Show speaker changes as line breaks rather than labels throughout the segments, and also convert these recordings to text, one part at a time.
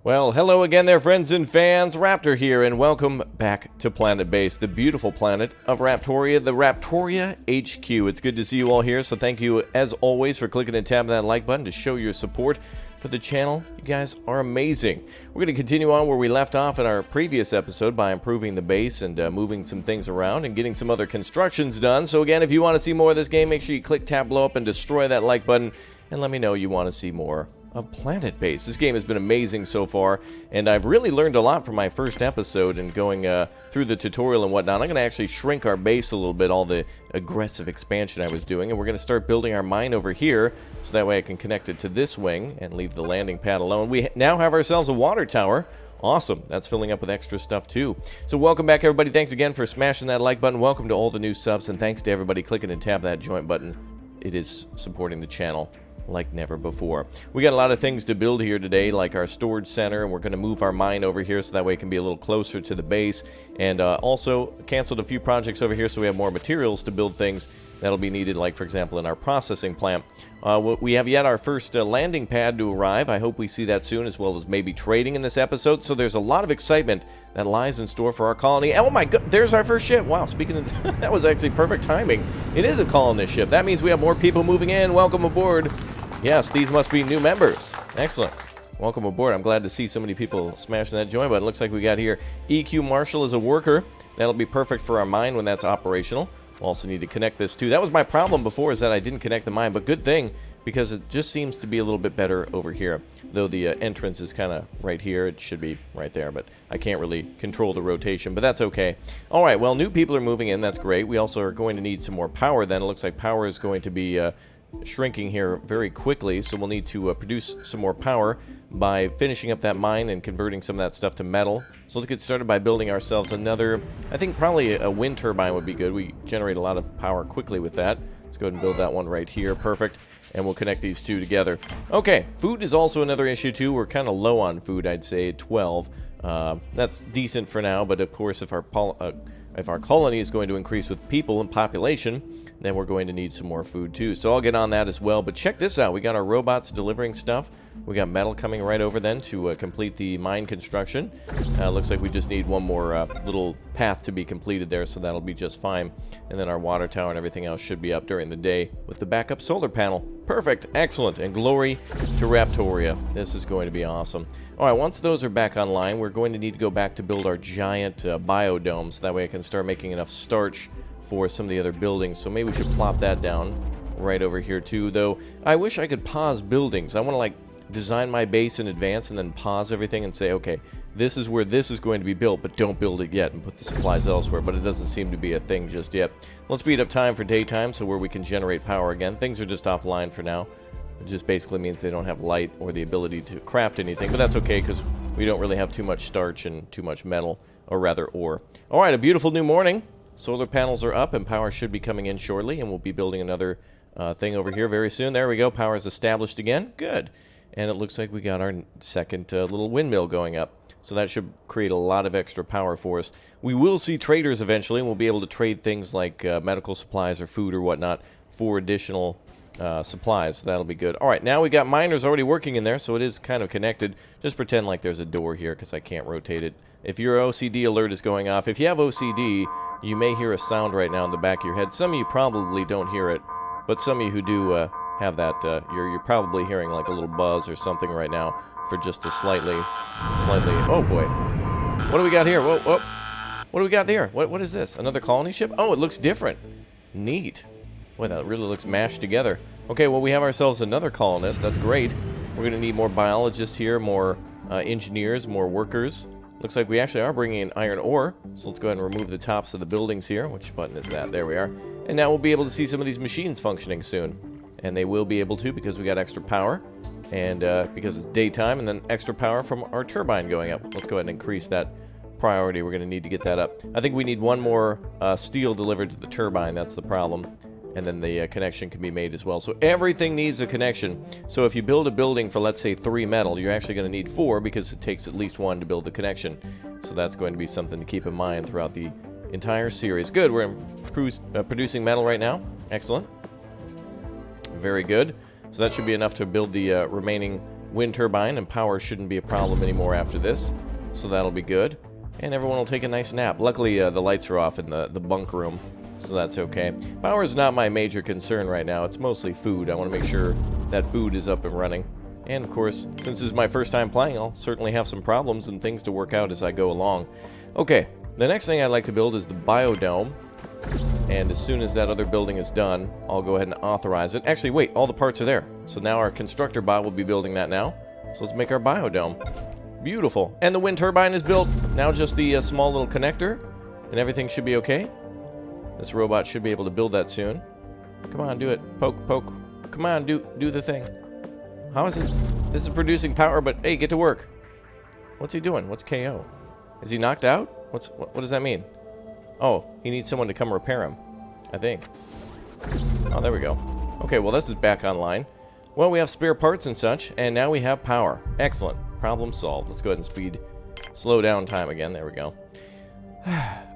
Well, hello again there, friends and fans. Raptor here, and welcome back to Planetbase, the beautiful planet of Raptoria, the Raptoria HQ. It's good to see you all here, so thank you, as always, for clicking and tapping that like button to show your support for the channel. You guys are amazing. We're going to continue on where we left off in our previous episode by improving the base and moving some things around and getting some other constructions done. So again, if you want to see more of this game, make sure you click, tap, blow up, and destroy that like button, and let me know you want to see more of Planetbase. This game has been amazing so far, and I've really learned a lot from my first episode and going through the tutorial and whatnot. I'm going to actually shrink our base a little bit, all the aggressive expansion I was doing, and we're going to start building our mine over here, so that way I can connect it to this wing and leave the landing pad alone. We now have ourselves a water tower. Awesome. That's filling up with extra stuff too. So welcome back, everybody. Thanks again for smashing that like button. Welcome to all the new subs, and thanks to everybody clicking and tapping that join button. It is supporting the channel like never before. We got a lot of things to build here today, like our storage center, and we're going to move our mine over here so that way it can be a little closer to the base, and also canceled a few projects over here so we have more materials to build things that'll be needed, like for example in our processing plant. We have yet our first landing pad to arrive. I hope we see that soon, as well as maybe trading in this episode. So there's a lot of excitement that lies in store for our colony. Oh my god, there's our first ship. Wow, speaking of that was actually perfect timing. It is a colonist ship. That means we have more people moving in. Welcome aboard. Yes, these must be new members. Excellent. Welcome aboard. I'm glad to see so many people smashing that join button. Looks like we got here EQ Marshall as a worker. That'll be perfect for our mine when that's operational. We'll also need to connect this too. That was my problem before, is that I didn't connect the mine, but good thing, because it just seems to be a little bit better over here. Though the entrance is kind of right here, it should be right there, but I can't really control the rotation, but that's okay. All right, well, new people are moving in. That's great. We also are going to need some more power then. It looks like power is going to be shrinking here very quickly, so we'll need to produce some more power by finishing up that mine and converting some of that stuff to metal. So let's get started by building ourselves another, I think probably a wind turbine would be good. We generate a lot of power quickly with that. Let's go ahead and build that one right here. Perfect. And we'll connect these two together. Okay, food is also another issue too. We're kind of low on food, I'd say, at 12. That's decent for now, but of course if our colony is going to increase with people and population, then we're going to need some more food too. So I'll get on that as well. But check this out. We got our robots delivering stuff. We got metal coming right over then to complete the mine construction. Looks like we just need one more little path to be completed there, so that'll be just fine. And then our water tower and everything else should be up during the day with the backup solar panel. Perfect. Excellent. And glory to Raptoria. This is going to be awesome. All right, once those are back online, we're going to need to go back to build our giant biodome, so that way I can start making enough starch for some of the other buildings. So maybe we should plop that down right over here too, though I wish I could pause buildings. I want to like design my base in advance and then pause everything and say, okay, this is where this is going to be built, but don't build it yet and put the supplies elsewhere. But it doesn't seem to be a thing just yet. Let's speed up time for daytime, so where we can generate power again. Things are just offline for now. It just basically means they don't have light or the ability to craft anything, but that's okay because we don't really have too much starch and too much metal, or rather ore. All right, a beautiful new morning. Solar panels are up and power should be coming in shortly, and we'll be building another thing over here very soon. There we go. Power is established again. Good. And it looks like we got our second little windmill going up. So that should create a lot of extra power for us. We will see traders eventually, and we'll be able to trade things like medical supplies or food or whatnot for additional supplies. So that'll be good. All right, now we got miners already working in there, so it is kind of connected. Just pretend like there's a door here because I can't rotate it. If your OCD alert is going off, if you have OCD, you may hear a sound right now in the back of your head. Some of you probably don't hear it, but some of you who do have that, you're probably hearing like a little buzz or something right now for just a slightly, oh boy. What do we got here? Whoa, whoa. What do we got here? What is this? Another colony ship? Oh, it looks different. Neat. Boy, that really looks mashed together. Okay, well, we have ourselves another colonist. That's great. We're going to need more biologists here, more engineers, more workers. Looks like we actually are bringing in iron ore, so let's go ahead and remove the tops of the buildings here. Which button is that? There we are. And now we'll be able to see some of these machines functioning soon. And they will be able to because we got extra power, and because it's daytime, and then extra power from our turbine going up. Let's go ahead and increase that priority. We're going to need to get that up. I think we need one more steel delivered to the turbine. That's the problem. And then the connection can be made as well. So everything needs a connection. So if you build a building for, let's say, 3 metal, you're actually going to need 4 because it takes at least 1 to build the connection. So that's going to be something to keep in mind throughout the entire series. Good. We're producing metal right now. Excellent. Very good. So that should be enough to build the remaining wind turbine, and power shouldn't be a problem anymore after this. So that'll be good. And everyone will take a nice nap. Luckily, the lights are off in the bunk room, so that's okay. Power is not my major concern right now. It's mostly food. I want to make sure that food is up and running. And, of course, since this is my first time playing, I'll certainly have some problems and things to work out as I go along. Okay, the next thing I'd like to build is the biodome. And as soon as that other building is done, I'll go ahead and authorize it. Actually, wait, all the parts are there. So now our constructor bot will be building that now. So let's make our biodome. Beautiful. And the wind turbine is built. Now just the small little connector, and everything should be okay. This robot should be able to build that soon. Come on, do it. Poke, poke. Come on, do the thing. How is it? This is producing power, but hey, get to work. What's he doing? What's KO? Is he knocked out? What does that mean? Oh, he needs someone to come repair him, I think. Oh, there we go. Okay, well, this is back online. Well, we have spare parts and such, and now we have power. Excellent. Problem solved. Let's go ahead and slow down time again. There we go.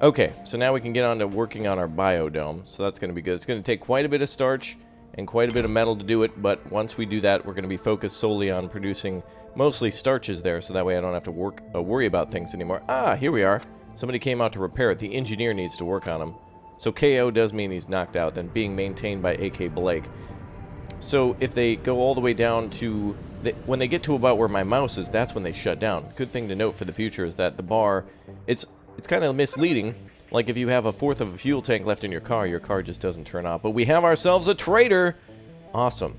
Okay, so now we can get on to working on our biodome, so that's going to be good. It's going to take quite a bit of starch and quite a bit of metal to do it, but once we do that, we're going to be focused solely on producing mostly starches there, so that way I don't have to worry about things anymore. Ah, here we are. Somebody came out to repair it. The engineer needs to work on him. So KO does mean he's knocked out, then being maintained by AK Blake. So if they go all the way down to... when they get to about where my mouse is, that's when they shut down. Good thing to note for the future is that the bar... It's kind of misleading. Like if you have a fourth of a fuel tank left in your car just doesn't turn off. But we have ourselves a trader! Awesome.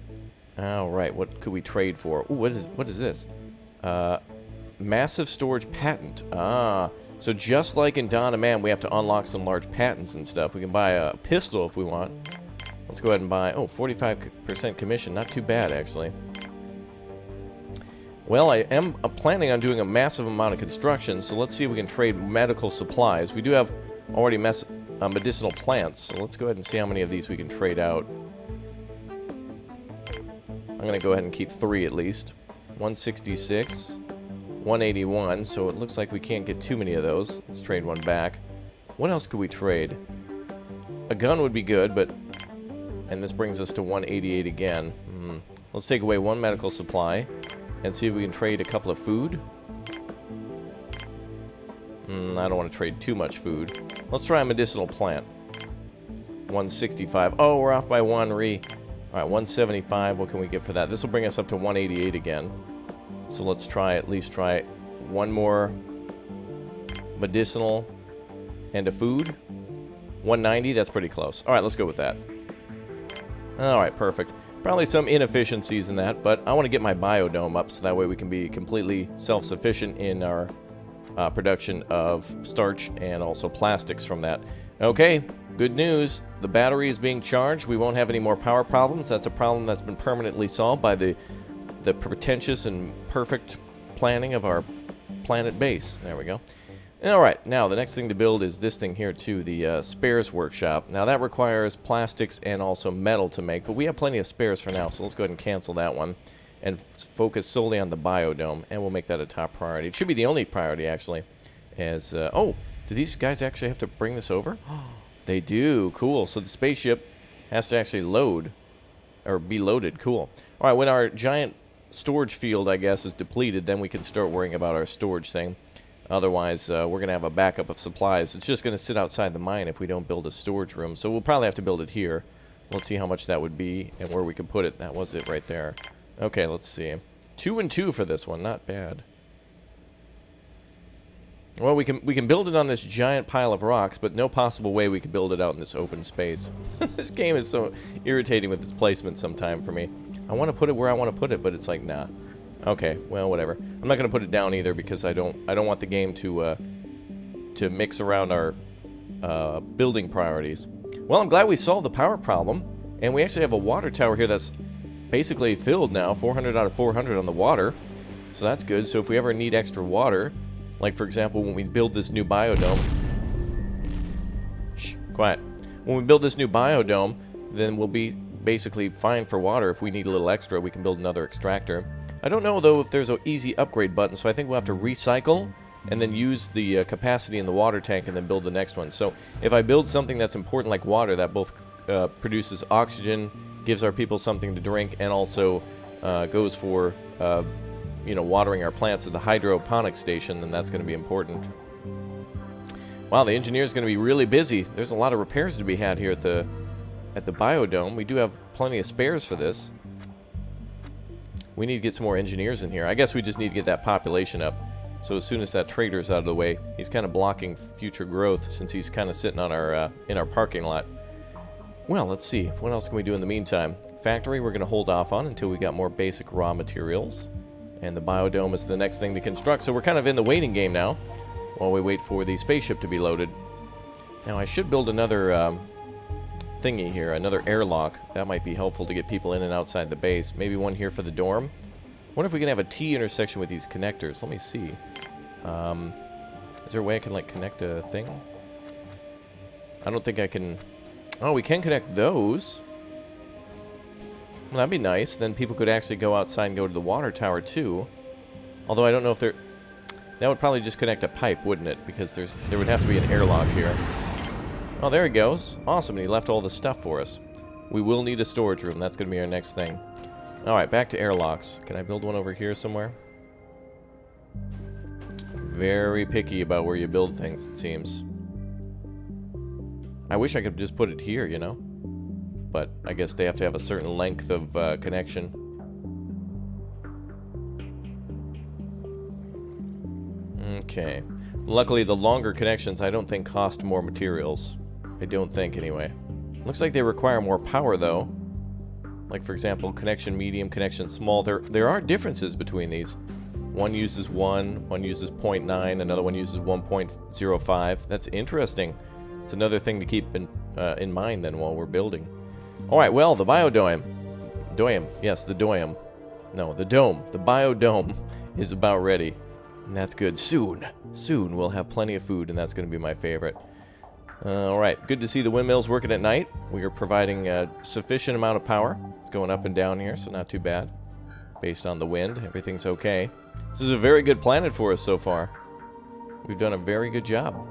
Alright, what could we trade for? Ooh, what is this? Massive storage patent. Ah... So just like in Dawn of Man, we have to unlock some large patents and stuff. We can buy a pistol if we want. Let's go ahead and buy... Oh, 45% commission. Not too bad, actually. Well, I am planning on doing a massive amount of construction, so let's see if we can trade medical supplies. We do have already medicinal plants, so let's go ahead and see how many of these we can trade out. I'm going to go ahead and keep 3 at least. 166... 181, so it looks like we can't get too many of those. Let's trade one back. What else could we trade? A gun would be good, but... And this brings us to 188 again. Let's take away 1 medical supply and see if we can trade a couple of food. I don't want to trade too much food. Let's try a medicinal plant. 165. Oh, we're off by 1 Alright, 175. What can we get for that? This will bring us up to 188 again. So let's at least try 1 more medicinal and a food. 190, that's pretty close. Alright, let's go with that. Alright, perfect. Probably some inefficiencies in that, but I want to get my biodome up so that way we can be completely self-sufficient in our production of starch and also plastics from that. Okay, good news. The battery is being charged. We won't have any more power problems. That's a problem that's been permanently solved by the pretentious and perfect planning of our planet base. There we go. Alright, now the next thing to build is this thing here too, the spares workshop. Now that requires plastics and also metal to make, but we have plenty of spares for now, so let's go ahead and cancel that one and focus solely on the biodome, and we'll make that a top priority. It should be the only priority, actually. As oh, do these guys actually have to bring this over? They do. Cool. So the spaceship has to actually load, or be loaded. Cool. Alright, when our giant storage field, I guess, is depleted, then we can start worrying about our storage thing. Otherwise, we're going to have a backup of supplies. It's just going to sit outside the mine if we don't build a storage room. So we'll probably have to build it here. Let's see how much that would be and where we can put it. That was it right there. Okay, let's see. 2 and 2 for this one. Not bad. Well, we can build it on this giant pile of rocks, but no possible way we could build it out in this open space. This game is so irritating with its placement sometime for me. I want to put it where I want to put it, but it's like, nah. Okay, well, whatever. I'm not going to put it down either because I don't want the game to mix around our building priorities. Well, I'm glad we solved the power problem, and we actually have a water tower here that's basically filled now, 400 out of 400 on the water. So that's good. So if we ever need extra water, like for example when we build this new biodome, shh, quiet. When we build this new biodome, then we'll be basically fine for water. If we need a little extra, we can build another extractor. I don't know though if there's an easy upgrade button, so I think we'll have to recycle and then use the capacity in the water tank and then build the next one. So if I build something that's important like water that both produces oxygen, gives our people something to drink, and also goes for, you know, watering our plants at the hydroponic station, then that's going to be important. Wow, the engineer's going to be really busy. There's a lot of repairs to be had here at the biodome. We do have plenty of spares for this. We need to get some more engineers in here. I guess we just need to get that population up. So as soon as that trader's out of the way, he's kind of blocking future growth since he's kind of sitting on our in our parking lot. Well, let's see. What else can we do in the meantime? Factory we're going to hold off on until we got more basic raw materials. And the biodome is the next thing to construct. So we're kind of in the waiting game now while we wait for the spaceship to be loaded. Now I should build another thingy here, another airlock. That might be helpful to get people in and outside the base. Maybe one here for the dorm. Wonder if we can have a T intersection with these connectors. Let me see. Is there a way I can, like, connect a thing? I don't think I can... Oh, we can connect those. Well, that'd be nice. Then people could actually go outside and go to the water tower, too. Although I don't know if they're... That would probably just connect a pipe, wouldn't it? Because there would have to be an airlock here. Oh, there he goes. Awesome, and he left all the stuff for us. We will need a storage room. That's going to be our next thing. Alright, back to airlocks. Can I build one over here somewhere? Very picky about where you build things, it seems. I wish I could just put it here, you know? But I guess they have to have a certain length of connection. Okay. Luckily, the longer connections I don't think cost more materials. I don't think, anyway. Looks like they require more power, though. Like, for example, connection medium, connection small. There are differences between these. One uses 1, one uses 0.9, another one uses 1.05. That's interesting. It's another thing to keep in mind, then, while we're building. Alright, well, the biodome. Yes, the dome. No, the dome. The biodome is about ready. And that's good. Soon we'll have plenty of food, and that's going to be my favorite. Alright, good to see the windmills working at night. We are providing a sufficient amount of power. It's going up and down here, so not too bad. Based on the wind, everything's okay. This is a very good planet for us so far. We've done a very good job.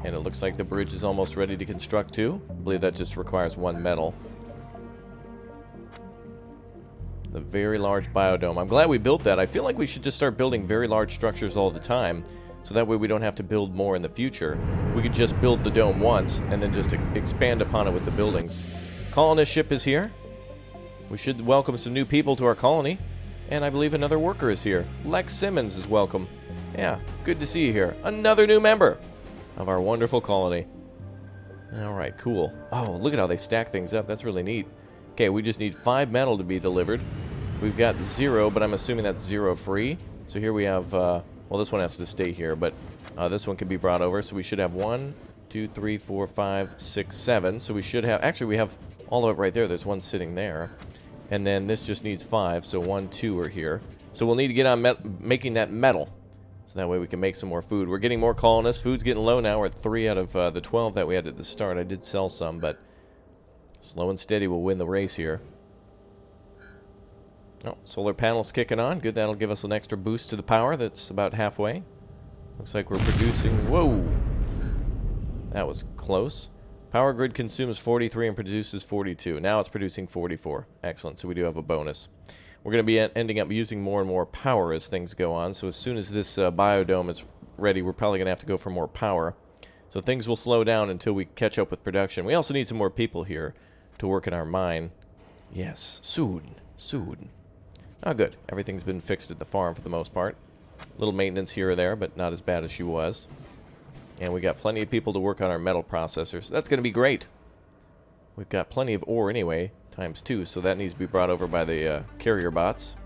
And it looks like the bridge is almost ready to construct too. I believe that just requires one metal. The very large biodome. I'm glad we built that. I feel like we should just start building very large structures all the time. So that way we don't have to build more in the future. We could just build the dome once and then just expand upon it with the buildings. Colonist ship is here. We should welcome some new people to our colony. And I believe another worker is here. Lex Simmons is welcome. Yeah, good to see you here. Another new member of our wonderful colony. Alright, cool. Oh, look at how they stack things up. That's really neat. Okay, we just need 5 metal to be delivered. We've got 0, but I'm assuming that's 0 free. So here we have... well, this one has to stay here, but this one can be brought over. So we should have 1, 2, 3, 4, 5, 6, 7. So we should have... Actually, we have all of it right there. There's one sitting there. And then this just needs 5. So 1, 2 are here. So we'll need to get on making that metal. So that way we can make some more food. We're getting more colonists. Food's getting low now. We're at 3 out of the 12 that we had at the start. I did sell some, but slow and steady will win the race here. Oh, solar panels kicking on. Good, that'll give us an extra boost to the power. That's about halfway. Looks like we're producing... Whoa! That was close. Power grid consumes 43 and produces 42. Now it's producing 44. Excellent, so we do have a bonus. We're going to be ending up using more and more power as things go on. So as soon as this biodome is ready, we're probably going to have to go for more power. So things will slow down until we catch up with production. We also need some more people here to work in our mine. Yes, soon. Oh, good. Everything's been fixed at the farm for the most part. Little maintenance here or there, but not as bad as she was. And we got plenty of people to work on our metal processors. That's going to be great. We've got plenty of ore anyway, times 2, so that needs to be brought over by the carrier bots.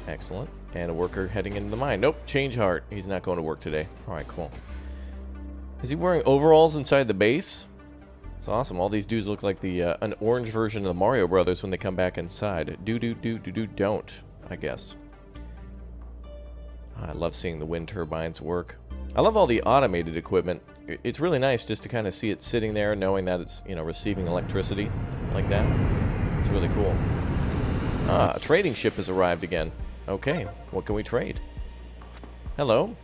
Excellent. And a worker heading into the mine. Nope, change heart. He's not going to work today. Alright, cool. Is he wearing overalls inside the base? It's awesome. All these dudes look like the an orange version of the Mario Brothers when they come back inside. Don't, I guess. I love seeing the wind turbines work. I love all the automated equipment. It's really nice just to kind of see it sitting there, knowing that it's, you know, receiving electricity like that. It's really cool. Ah, a trading ship has arrived again. Okay, what can we trade? Hello.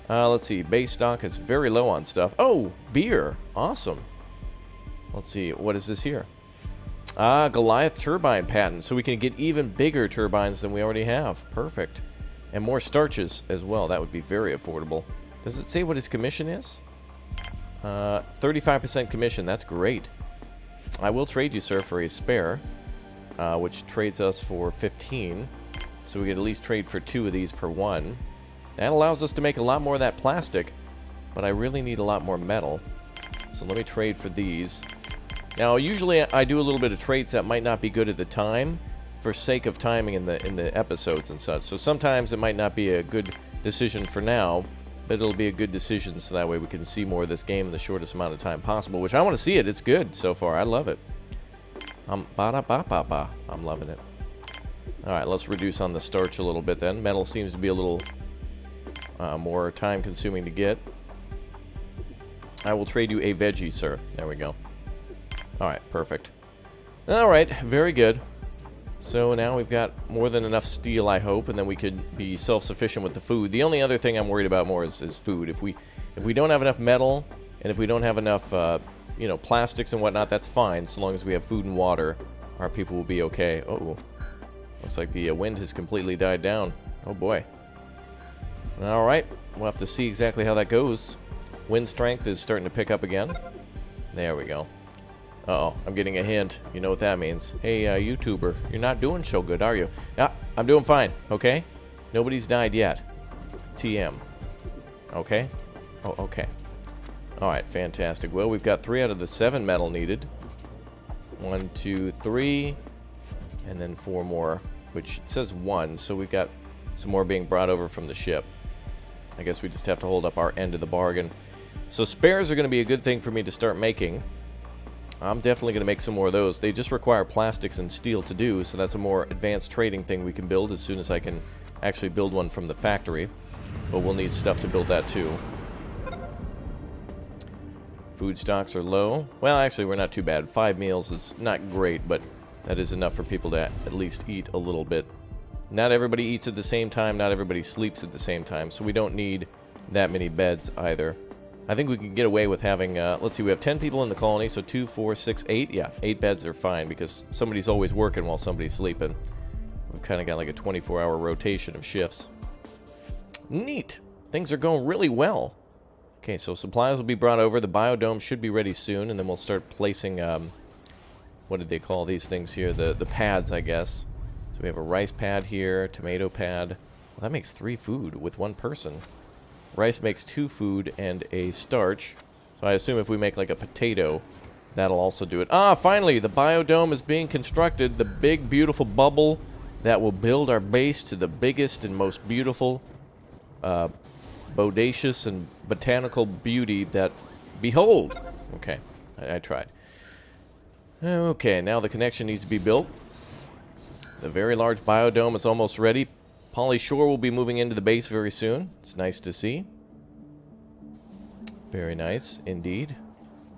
Let's see. Base stock is very low on stuff. Oh, beer. Awesome. Let's see. What is this here? Ah, Goliath turbine patent, so we can get even bigger turbines than we already have. Perfect. And more starches as well. That would be very affordable. Does it say what his commission is? 35% commission. That's great. I will trade you, sir, for a spare, which trades us for 15. So we could at least trade for 2 of these per one. That allows us to make a lot more of that plastic, but I really need a lot more metal. So let me trade for these. Now, usually I do a little bit of trades that might not be good at the time for sake of timing in the episodes and such. So sometimes it might not be a good decision for now, but it'll be a good decision so that way we can see more of this game in the shortest amount of time possible, which I want to see it. It's good so far. I love it. I'm loving it. All right, let's reduce on the starch a little bit then. Metal seems to be a little more time-consuming to get. I will trade you a veggie, sir. There we go. Alright, perfect. Alright, very good. So now we've got more than enough steel, I hope, and then we could be self-sufficient with the food. The only other thing I'm worried about more is food. If we don't have enough metal, and if we don't have enough, you know, plastics and whatnot, that's fine. So long as we have food and water, our people will be okay. Oh, looks like the wind has completely died down. Oh boy. Alright, we'll have to see exactly how that goes. Wind strength is starting to pick up again. There we go. Uh-oh, I'm getting a hint. You know what that means. Hey, YouTuber, you're not doing so good, are you? Yeah, I'm doing fine, okay? Nobody's died yet. TM. Okay? Oh, okay. Alright, fantastic. Well, we've got 3 out of the 7 metal needed. 1, 2, 3, and then 4 more, which it says 1, so we've got some more being brought over from the ship. I guess we just have to hold up our end of the bargain. So spares are going to be a good thing for me to start making. I'm definitely going to make some more of those. They just require plastics and steel to do, so that's a more advanced trading thing we can build as soon as I can actually build one from the factory. But we'll need stuff to build that too. Food stocks are low. Well, actually, we're not too bad. 5 meals is not great, but that is enough for people to at least eat a little bit. Not everybody eats at the same time. Not everybody sleeps at the same time, so we don't need that many beds either. I think we can get away with having, let's see, we have 10 people in the colony, so 2, 4, 6, 8. Yeah, 8 beds are fine because somebody's always working while somebody's sleeping. We've kind of got like a 24-hour rotation of shifts. Neat. Things are going really well. Okay, so supplies will be brought over. The biodome should be ready soon, and then we'll start placing, what did they call these things here? The pads, I guess. So we have a rice pad here, tomato pad. Well, that makes 3 food with 1 person. Rice makes 2 food and a starch. So I assume if we make like a potato, that'll also do it. Ah, finally, the biodome is being constructed. The big, beautiful bubble that will build our base to the biggest and most beautiful, bodacious and botanical beauty that... Behold! Okay, I tried. Okay, now the connection needs to be built. The very large biodome is almost ready. Polly Shore will be moving into the base very soon. It's nice to see. Very nice, indeed.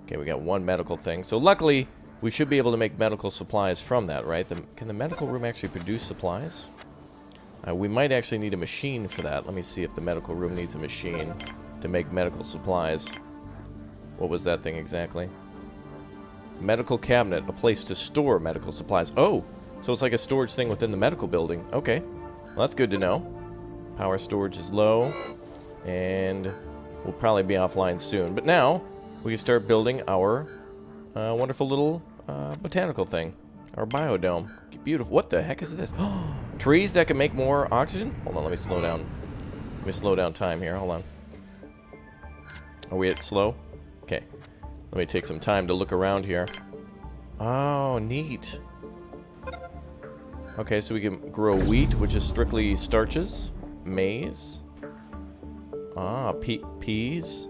Okay, we got 1 medical thing. So luckily, we should be able to make medical supplies from that, right? Can the medical room actually produce supplies? We might actually need a machine for that. Let me see if the medical room needs a machine to make medical supplies. What was that thing exactly? Medical cabinet, a place to store medical supplies. Oh, so it's like a storage thing within the medical building. Okay. Well, that's good to know. Power storage is low, and we'll probably be offline soon. But now, we can start building our wonderful little botanical thing. Our biodome. Beautiful. What the heck is this? Trees that can make more oxygen? Hold on, let me slow down. Let me slow down time here. Hold on. Are we at slow? Okay. Let me take some time to look around here. Oh, neat. Okay, so we can grow wheat, which is strictly starches. Maize. Ah, peas.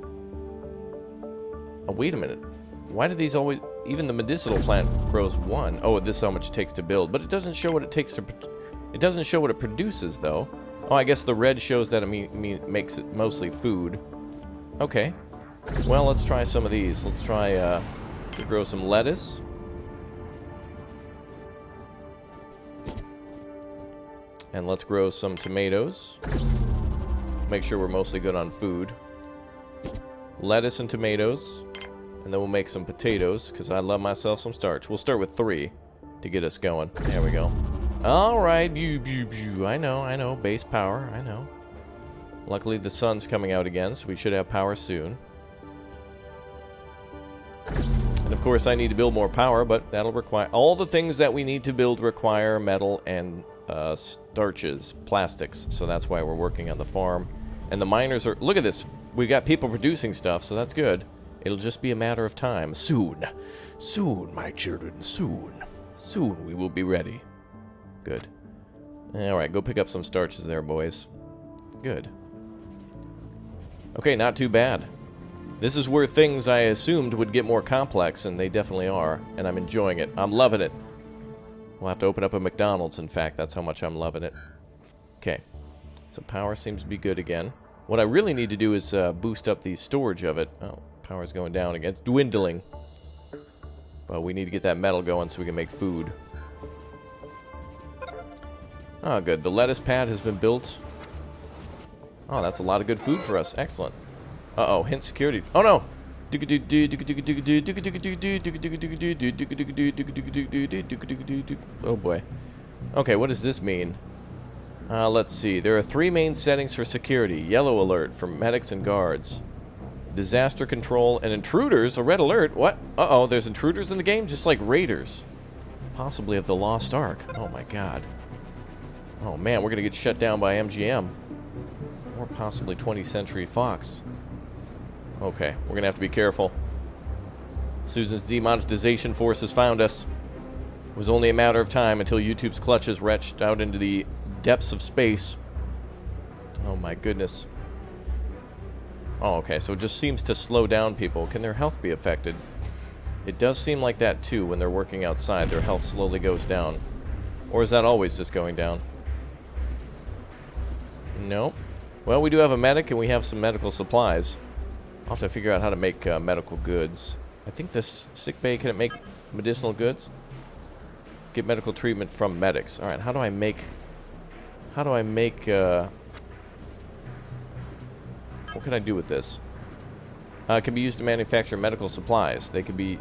Oh, wait a minute. Why do these always... Even the medicinal plant grows 1. Oh, this is how much it takes to build. But it doesn't show what it takes to... It doesn't show what it produces, though. Oh, I guess the red shows that it makes it mostly food. Okay. Well, let's try some of these. Let's try to grow some lettuce. And let's grow some tomatoes. Make sure we're mostly good on food. Lettuce and tomatoes. And then we'll make some potatoes, because I love myself some starch. We'll start with 3. to get us going. There we go. Alright, I know, base power, I know. Luckily the sun's coming out again, so we should have power soon. And of course I need to build more power, but that'll require... All the things that we need to build require metal and starches, plastics, so that's why we're working on the farm. And the miners are... Look at this! We got people producing stuff, so that's good. It'll just be a matter of time. Soon. Soon, my children, soon. Soon we will be ready. Good. Alright, go pick up some starches there, boys. Good. Okay, not too bad. This is where things I assumed would get more complex, and they definitely are. And I'm enjoying it. I'm loving it. We'll have to open up a McDonald's, in fact. That's how much I'm loving it. Okay. So power seems to be good again. What I really need to do is boost up the storage of it. Oh, power's going down again. It's dwindling. But we need to get that metal going so we can make food. Oh, good. The lettuce pad has been built. Oh, that's a lot of good food for us. Excellent. Uh-oh, hint security. Oh, no! Oh, boy. Okay, what does this mean? Let's see. There are 3 main settings for security. Yellow alert for medics and guards. Disaster control and intruders. A red alert? What? Uh-oh, there's intruders in the game? Just like raiders. Possibly of the Lost Ark. Oh, my God. Oh, man, we're going to get shut down by MGM. Or possibly 20th Century Fox. Okay, we're going to have to be careful. Susan's demonetization force has found us. It was only a matter of time until YouTube's clutches reached out into the depths of space. Oh my goodness. Oh, okay, so it just seems to slow down people. Can their health be affected? It does seem like that too when they're working outside. Their health slowly goes down. Or is that always just going down? Nope. Well, we do have a medic and we have some medical supplies. I'll have to figure out how to make medical goods. I think this sick bay, can it make medicinal goods? Get medical treatment from medics. Alright, how do I make... what can I do with this? It can be used to manufacture medical supplies. They can be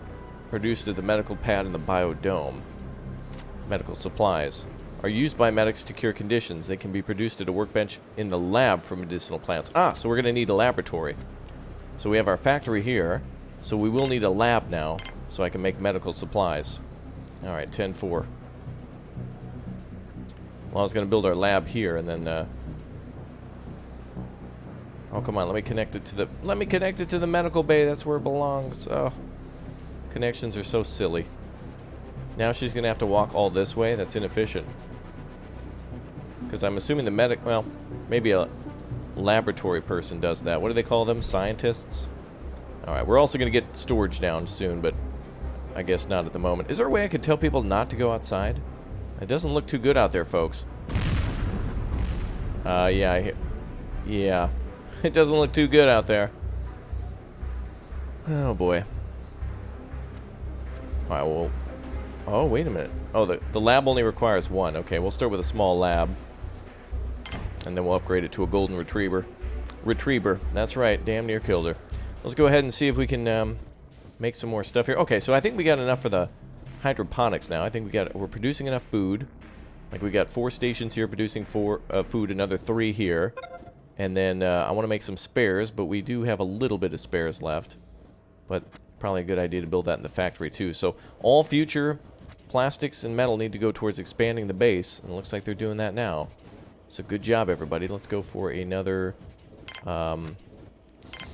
produced at the medical pad in the biodome. Medical supplies are used by medics to cure conditions. They can be produced at a workbench in the lab for medicinal plants. Ah, so we're going to need a laboratory. So we have our factory here. So we will need a lab now, so I can make medical supplies. Alright, 10-4. Well, I was going to build our lab here, and then, oh, come on, let me connect it to the medical bay. That's where it belongs. Oh, connections are so silly. Now she's going to have to walk all this way? That's inefficient. Because I'm assuming the medic, well, maybe a laboratory person does that. What do they call them? Scientists? Alright, we're also going to get storage down soon, but I guess not at the moment. Is there a way I could tell people not to go outside? It doesn't look too good out there, folks. Yeah. It doesn't look too good out there. Oh, boy. Alright, well... Oh, wait a minute. Oh, the lab only requires 1. Okay, we'll start with a small lab. And then we'll upgrade it to a golden retriever. That's right, damn near killed her. Let's go ahead and see if we can make some more stuff here. Okay, so I think we got enough for the hydroponics now. I think we're producing enough food. Like, we got 4 stations here producing food, another 3 here. And then I want to make some spares, but we do have a little bit of spares left. But probably a good idea to build that in the factory too. So all future plastics and metal need to go towards expanding the base, and it looks like they're doing that now. So good job, everybody. Let's go for another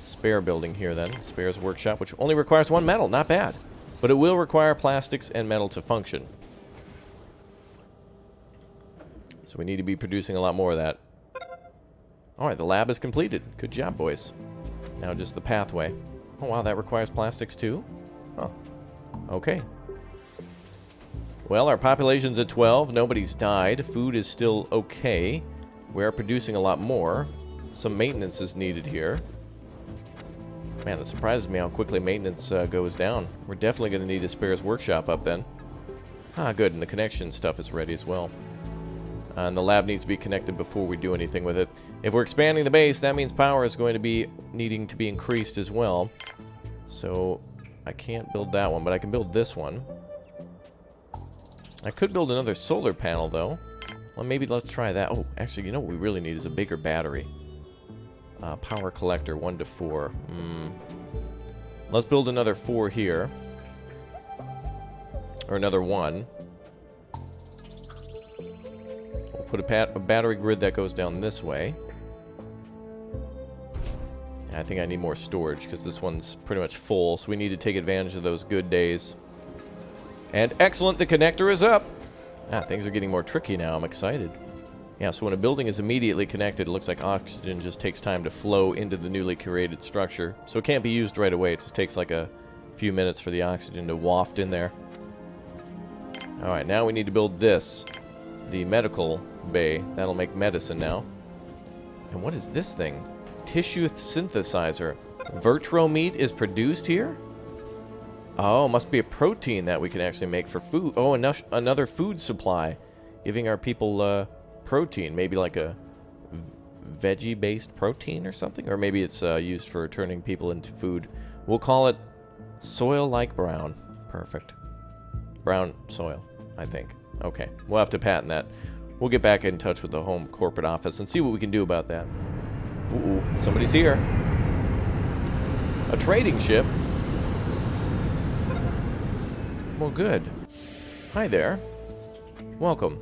spare building here then. Spares workshop, which only requires 1 metal. Not bad. But it will require plastics and metal to function. So we need to be producing a lot more of that. Alright, the lab is completed. Good job, boys. Now just the pathway. Oh, wow, that requires plastics too? Huh. Okay. Well, our population's at 12. Nobody's died. Food is still okay. We are producing a lot more. Some maintenance is needed here. Man, it surprises me how quickly maintenance goes down. We're definitely going to need a spares workshop up then. Ah, good, and the connection stuff is ready as well. And the lab needs to be connected before we do anything with it. If we're expanding the base, that means power is going to be needing to be increased as well. So, I can't build that one, but I can build this one. I could build another solar panel, though. Well, maybe let's try that. Oh, actually, you know what we really need is a bigger battery. Power collector, 1 to 4. Let's build another 4 here. Or another 1. We'll put a battery grid that goes down this way. I think I need more storage because this one's pretty much full, so we need to take advantage of those good days. And excellent, the connector is up. Things are getting more tricky now. I'm excited. Yeah, so when a building is immediately connected, it looks like oxygen just takes time to flow into the newly created structure. So it can't be used right away. It just takes like a few minutes for the oxygen to waft in there. Alright, now we need to build this. The medical bay. That'll make medicine now. And what is this thing? Tissue synthesizer. Virtro meat is produced here? Oh, must be a protein that we can actually make for food. Oh, another food supply. Giving our people protein. Maybe like a veggie-based protein or something? Or maybe it's used for turning people into food. We'll call it soil-like brown. Perfect. Brown soil, I think. Okay, we'll have to patent that. We'll get back in touch with the home corporate office and see what we can do about that. Ooh, somebody's here. A trading ship? Well, good. Hi there. Welcome.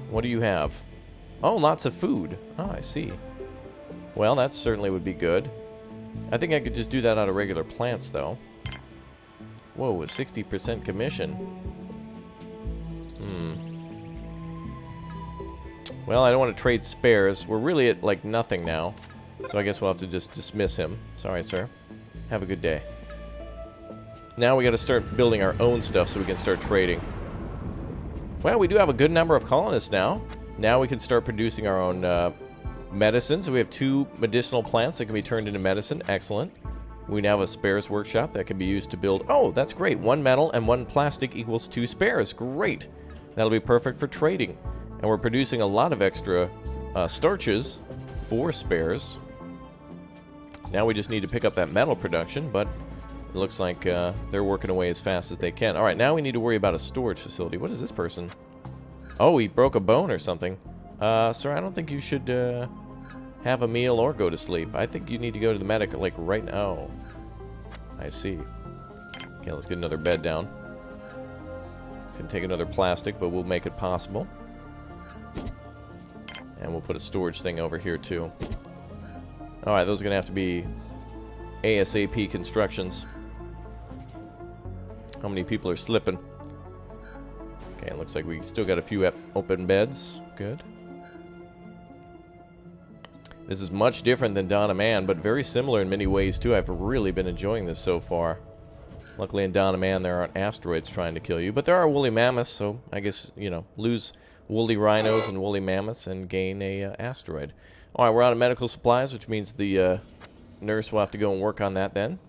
What do you have? Oh, lots of food. Oh, I see. Well, that certainly would be good. I think I could just do that out of regular plants, though. Whoa, a 60% commission. Well, I don't want to trade spares. We're really at, like, nothing now. So I guess we'll have to just dismiss him. Sorry, sir. Have a good day. Now we got to start building our own stuff so we can start trading. Well, we do have a good number of colonists now. Now we can start producing our own medicine. So we have 2 medicinal plants that can be turned into medicine. Excellent. We now have a spares workshop that can be used to build... Oh, that's great. 1 metal and 1 plastic equals 2 spares. Great. That'll be perfect for trading. And we're producing a lot of extra starches for spares. Now we just need to pick up that metal production, but it looks like they're working away as fast as they can. Alright, now we need to worry about a storage facility. What is this person? Oh, he broke a bone or something. Sir, I don't think you should have a meal or go to sleep. I think you need to go to the medic, like, right now. Oh, I see. Okay, let's get another bed down. It's going to take another plastic, but we'll make it possible. And we'll put a storage thing over here, too. Alright, those are going to have to be ASAP constructions. How many people are slipping? Okay, it looks like we still got a few open beds. Good. This is much different than Dawn of Man, but very similar in many ways, too. I've really been enjoying this so far. Luckily, in Dawn of Man, there aren't asteroids trying to kill you. But there are woolly mammoths, so I guess, you know, lose woolly rhinos and woolly mammoths and gain a asteroid. Alright, we're out of medical supplies, which means the nurse will have to go and work on that then.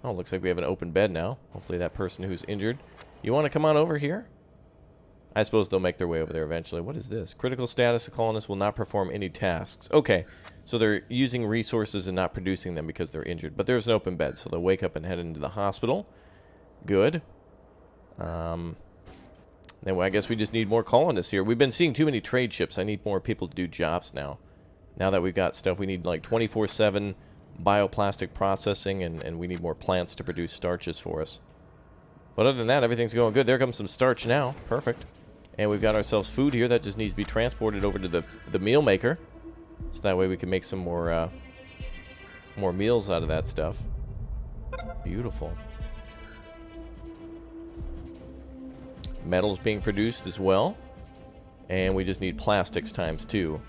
Oh, looks like we have an open bed now. Hopefully that person who's injured. You want to come on over here? I suppose they'll make their way over there eventually. What is this? Critical status, the colonists will not perform any tasks. Okay, so they're using resources and not producing them because they're injured. But there's an open bed, so they'll wake up and head into the hospital. Good. Then I guess we just need more colonists here. We've been seeing too many trade ships. I need more people to do jobs now. Now that we've got stuff, we need like 24/7 bioplastic processing, and we need more plants to produce starches for us. But other than that, everything's going good. There comes some starch now. Perfect. And we've got ourselves food here that just needs to be transported over to the meal maker. So that way we can make some more meals out of that stuff. Beautiful. Metal's being produced as well. And we just need plastics times 2.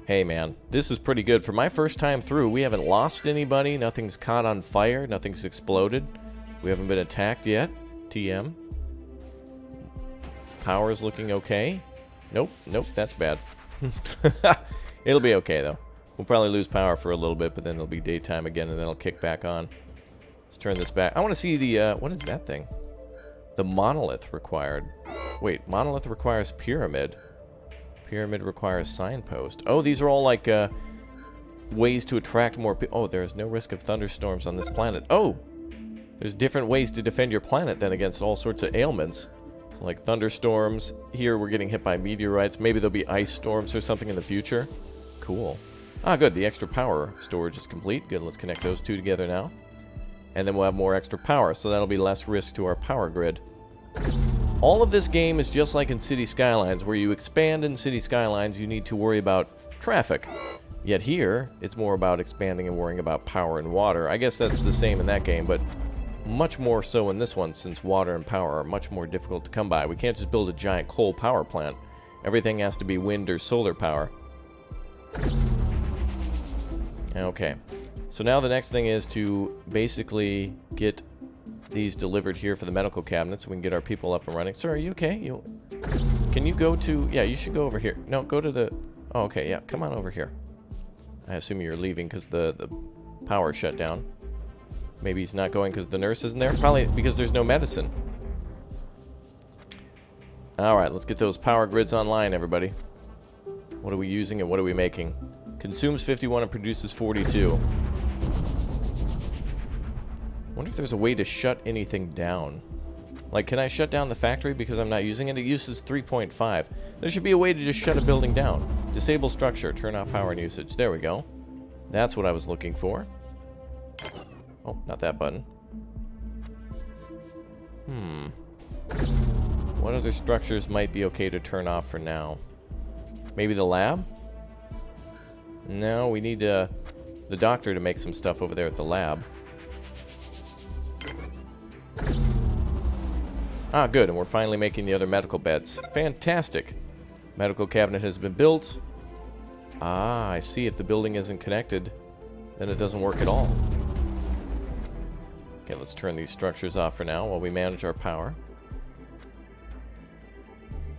Hey man, this is pretty good. For my first time through, we haven't lost anybody. Nothing's caught on fire. Nothing's exploded. We haven't been attacked yet. TM. Power's looking okay. Nope, that's bad. It'll be okay though. We'll probably lose power for a little bit, but then it'll be daytime again and then it'll kick back on. Let's turn this back. I want to see the, what is that thing? The monolith required. Wait, monolith requires pyramid. Pyramid requires signpost. Oh, these are all like ways to attract more people. Oh, there's no risk of thunderstorms on this planet. Oh! There's different ways to defend your planet then against all sorts of ailments. So like thunderstorms. Here we're getting hit by meteorites. Maybe there'll be ice storms or something in the future. Cool. Ah, good. The extra power storage is complete. Good. Let's connect those two together now. And then we'll have more extra power, so that'll be less risk to our power grid. All of this game is just like in City Skylines, where you expand in City Skylines, you need to worry about traffic. Yet here, it's more about expanding and worrying about power and water. I guess that's the same in that game, but much more so in this one, since water and power are much more difficult to come by. We can't just build a giant coal power plant. Everything has to be wind or solar power. Okay. So now the next thing is to basically get these delivered here for the medical cabinet so we can get our people up and running. Sir, are you okay? Can you go to... Yeah, you should go over here. No, go to the... Oh, okay, yeah, come on over here. I assume you're leaving because the power shut down. Maybe he's not going because the nurse isn't there? Probably because there's no medicine. Alright, let's get those power grids online, everybody. What are we using and what are we making? Consumes 51 and produces 42. Wonder if there's a way to shut anything down. Like, can I shut down the factory because I'm not using it? It uses 3.5. There should be a way to just shut a building down. Disable structure, turn off power and usage. There we go. That's what I was looking for. Oh, not that button. What other structures might be okay to turn off for now? Maybe the lab? No, we need the doctor to make some stuff over there at the lab. Ah, good, and we're finally making the other medical beds. Fantastic. Medical cabinet has been built. Ah, I see. If the building isn't connected, then it doesn't work at all. Okay, let's turn these structures off for now while we manage our power.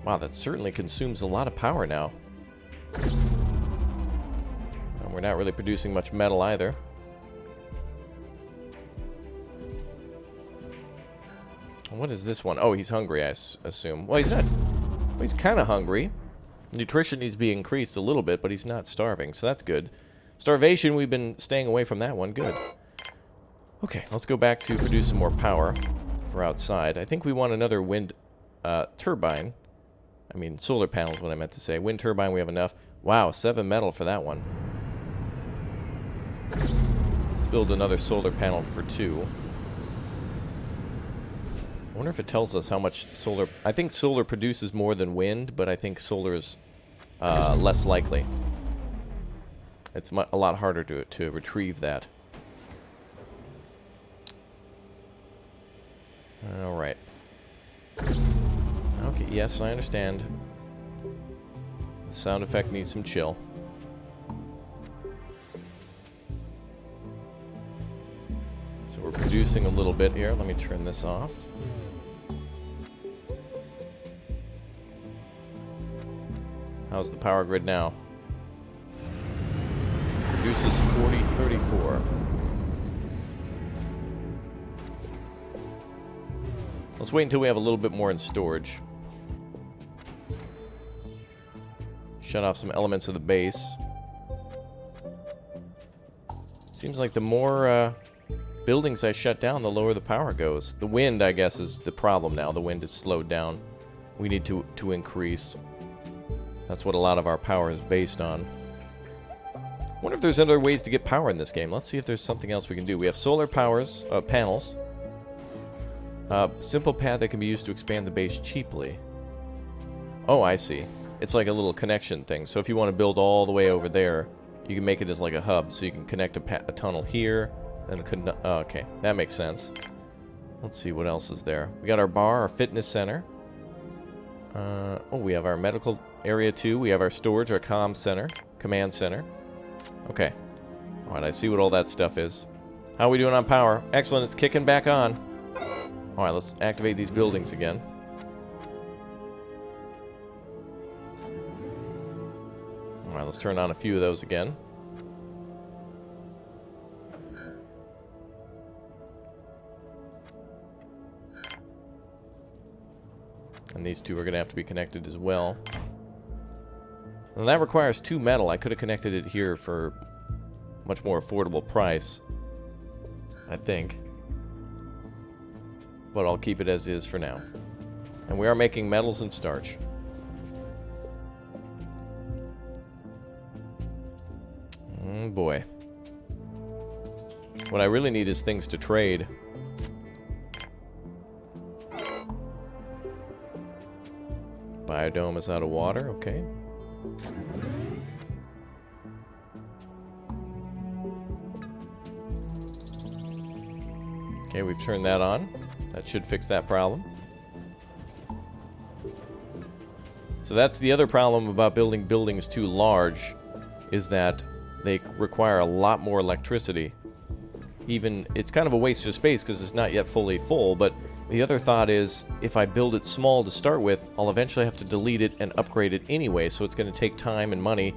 Wow, that certainly consumes a lot of power now. And we're not really producing much metal either. What is this one? Oh, he's hungry, I assume. Well, he's not. Well, he's kind of hungry. Nutrition needs to be increased a little bit, but he's not starving, so that's good. Starvation, we've been staying away from that one. Good. Okay, let's go back to produce some more power for outside. I think we want another wind turbine. I mean, solar panels, what I meant to say. Wind turbine, we have enough. Wow, 7 metal for that one. Let's build another solar panel for 2. I wonder if it tells us how much solar... I think solar produces more than wind, but I think solar is less likely. It's a lot harder to retrieve that. Alright. Okay, yes, I understand. The sound effect needs some chill. So we're producing a little bit here. Let me turn this off. How's the power grid now? Produces 34. Let's wait until we have a little bit more in storage. Shut off some elements of the base. Seems like the more buildings I shut down, the lower the power goes. The wind, I guess, is the problem now. The wind is slowed down. We need to increase. That's what a lot of our power is based on. I wonder if there's other ways to get power in this game. Let's see if there's something else we can do. We have solar panels. Simple pad that can be used to expand the base cheaply. Oh, I see. It's like a little connection thing. So if you want to build all the way over there, you can make it as like a hub. So you can connect a tunnel here. Then okay, that makes sense. Let's see what else is there. We got our bar, our fitness center. Oh, we have our medical area too. We have our storage, our comm center, command center. Okay. Alright, I see what all that stuff is. How are we doing on power? Excellent, it's kicking back on. Alright, let's activate these buildings again. Alright, let's turn on a few of those again. And these two are going to have to be connected as well. And that requires 2 metal. I could have connected it here for much more affordable price, I think. but I'll keep it as is for now. And we are making metals and starch. Oh boy. What I really need is things to trade. Biodome is out of water, okay. Okay, we've turned that on. That should fix that problem. So that's the other problem about building buildings too large, is that they require a lot more electricity. Even, it's kind of a waste of space because it's not yet fully full, but the other thought is, if I build it small to start with, I'll eventually have to delete it and upgrade it anyway, so it's going to take time and money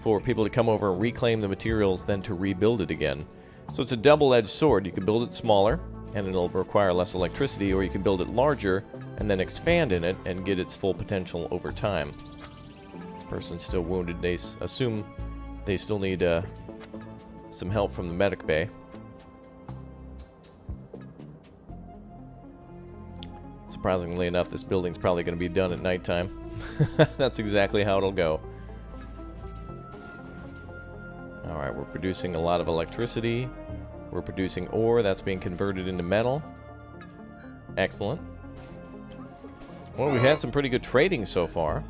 for people to come over and reclaim the materials, then to rebuild it again. So it's a double-edged sword. You can build it smaller, and it'll require less electricity, or you can build it larger, and then expand in it, and get its full potential over time. This person's still wounded. They assume they still need some help from the medic bay. Surprisingly enough, this building's probably going to be done at nighttime. That's exactly how it'll go. Alright, we're producing a lot of electricity. We're producing ore that's being converted into metal. Excellent. Well, we've had some pretty good trading so far.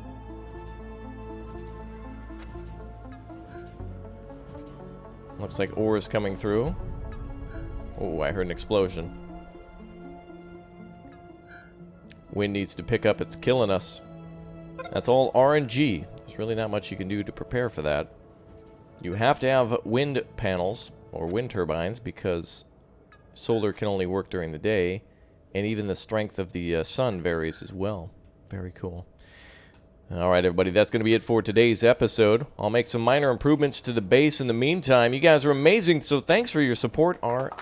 Looks like ore is coming through. Oh, I heard an explosion. Wind needs to pick up. It's killing us. That's all RNG. There's really not much you can do to prepare for that. You have to have wind panels or wind turbines because solar can only work during the day, and even the strength of the sun varies as well. Very cool. Alright everybody, that's going to be it for today's episode. I'll make some minor improvements to the base in the meantime. You guys are amazing, so thanks for your support. Our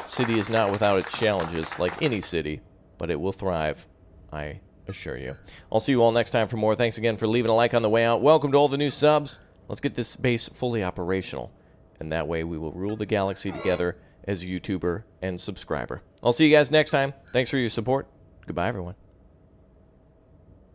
city is not without its challenges, like any city, but it will thrive, I assure you. I'll see you all next time for more. Thanks again for leaving a like on the way out. Welcome to all the new subs. Let's get this base fully operational, and that way we will rule the galaxy together as a YouTuber and subscriber. I'll see you guys next time. Thanks for your support. Goodbye, everyone.